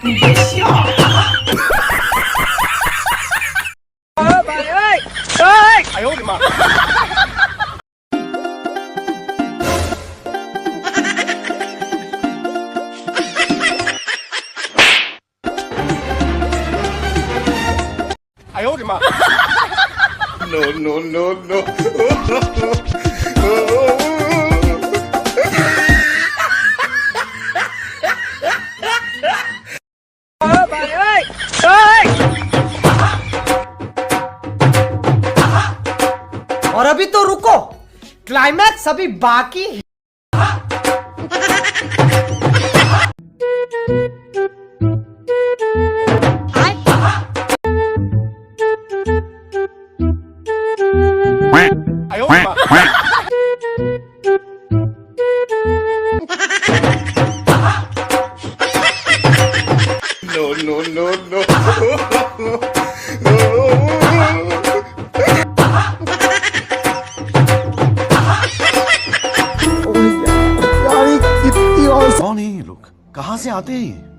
别笑。哎呦我的妈！哎呦我的妈！No no no no！ और अभी तो रुको, क्लाइमैक्स अभी बाकी है।哎呦我的妈！No no no no！ कौन है ये लोग? कहाँ से आते हैं?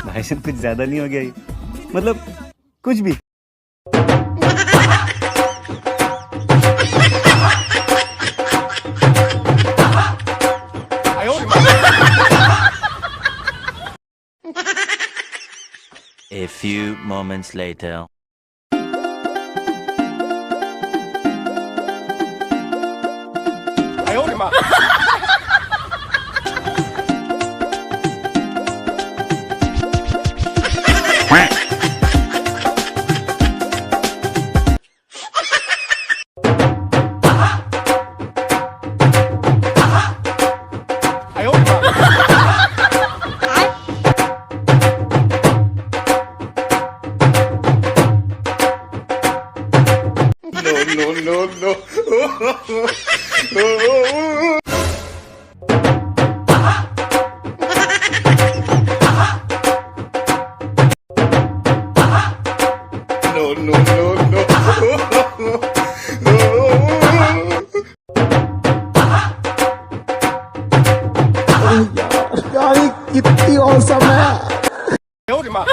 भाई साहब कुछ ज्यादा नहीं हो गया ये? मतलब कुछ भी। A few moments later. No no no no！ No no no no！ यार ये कितनी औसम है।哎呦我的妈！